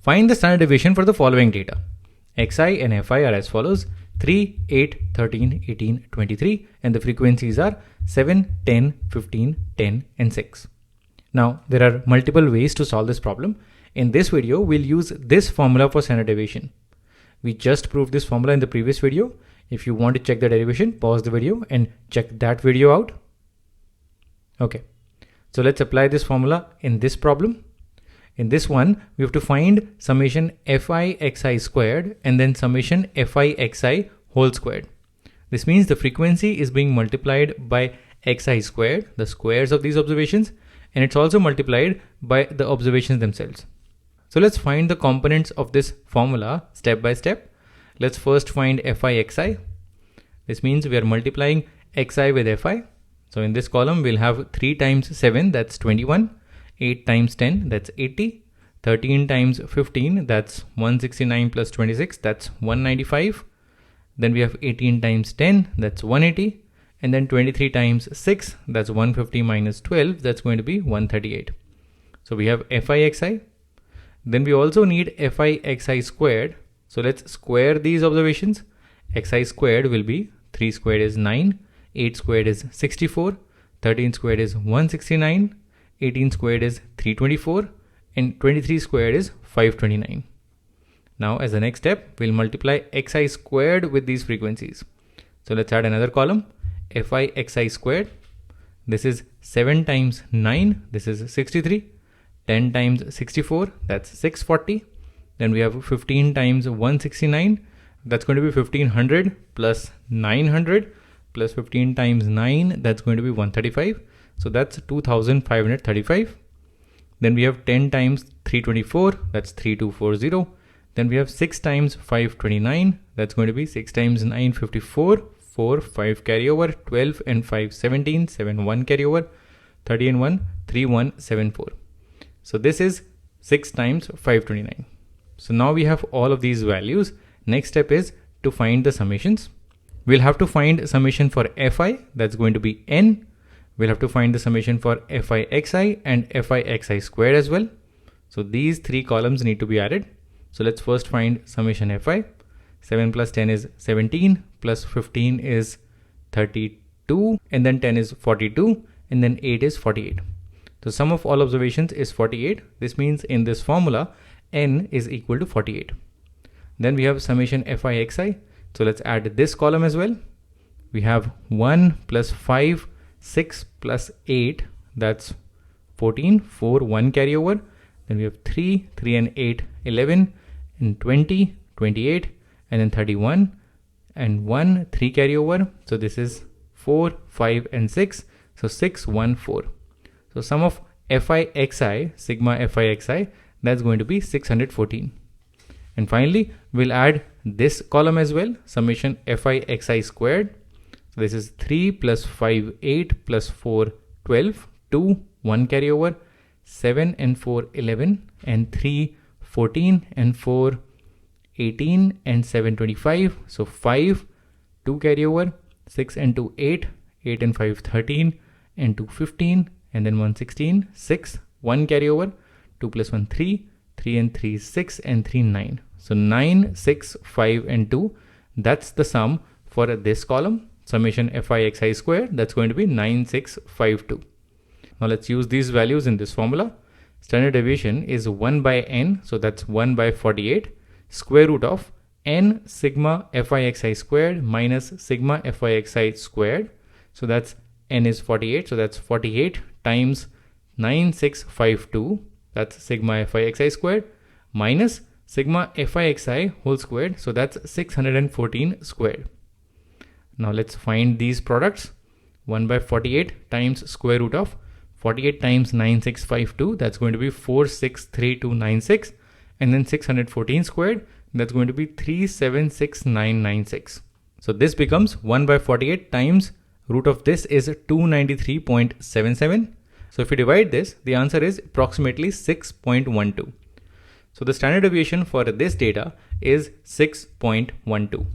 Find the standard deviation for the following data. Xi and Fi are as follows: 3, 8, 13, 18, 23, and the frequencies are 7, 10, 15, 10, and 6. Now, there are multiple ways to solve this problem. In this video, we'll use this formula for standard deviation. We just proved this formula in the previous video. If you want to check the derivation, pause the video and check that video out. Okay, so let's apply this formula in this problem. In this one, we have to find summation Fi xi squared and then summation Fi xi whole squared. This means the frequency is being multiplied by xi squared, the squares of these observations, and it's also multiplied by the observations themselves. So let's find the components of this formula step by step. Let's first find Fi xi. This means we are multiplying xi with Fi. So in this column, we'll have 3 times 7, that's 21, 8 times 10, that's 80, 13 times 15, that's 169 plus 26, that's 195. Then we have 18 times 10, that's 180. And then 23 times 6, that's 150 minus 12, that's going to be 138. So we have Fi xi. Then we also need Fi xi squared. So let's square these observations. Xi squared will be 3 squared is 9, 8 squared is 64, 13 squared is 169, 18 squared is 324, and 23 squared is 529. Now as the next step, we'll multiply xi squared with these frequencies. So let's add another column, Fi xi squared. This is 7 times 9, this is 63, 10 times 64, that's 640. Then we have 15 times 169, that's going to be 1500 plus 900 plus 15 times 9, that's going to be 135. So that's 2535. Then we have 10 times 324, that's 3240. Then we have 6 times 529, that's going to be 6 times 9, 54, 4, 5 carryover, 12 and 5, 17, 7, 1 carryover, 30 and 1, 3, 1, 7, 4. So this is 6 times 529. So now we have all of these values. Next step is to find the summations. We'll have to find summation for Fi, that's going to be n. We'll have to find the summation for Fi xi and Fi xi squared as well. So these 3 columns need to be added. So let's first find summation Fi. 7 plus 10 is 17, plus 15 is 32, and then 10 is 42, and then 8 is 48. So sum of all observations is 48. This means in this formula, n is equal to 48. Then we have summation Fi xi. So let's add this column as well. We have 1 plus 5, 6 plus 8, that's 14, 4, 1 carryover. Then we have 3, 3 and 8, 11, and 20, 28, and then 31, and 1, 3 carryover. So this is 4, 5, and 6. So 6, 1, 4. So sum of Fi xi, sigma Fi xi, that's going to be 614. And finally, we'll add this column as well, summation Fi xi squared. So this is 3 plus 5, 8 plus 4, 12, 2, 1 carryover, 7 and 4, 11, and 3, 14, and 4, 18, and 7, 25. So 5, 2 carryover, 6 and 2, 8, 8 and 5, 13, and 2, 15, and then 1, 16, 6, 1 carryover, 2 plus 1, 3, 3 and 3, 6, and 3, 9. So 9, 6, 5, and 2, that's the sum for this column, summation Fi xi squared, that's going to be 9652. Now let's use these values in this formula. Standard deviation is 1 by n, so that's 1 by 48, square root of n sigma Fi xi squared minus sigma Fi xi squared. So that's n is 48, so that's 48 times 9652, that's sigma Fi xi squared, minus sigma Fi xi whole squared, so that's 614 squared. Now let's find these products. 1 by 48 times square root of 48 times 9652, that's going to be 463296, and then 614 squared, that's going to be 376996. So this becomes 1 by 48 times root of this is 293.77. So if you divide this, the answer is approximately 6.12. So the standard deviation for this data is 6.12.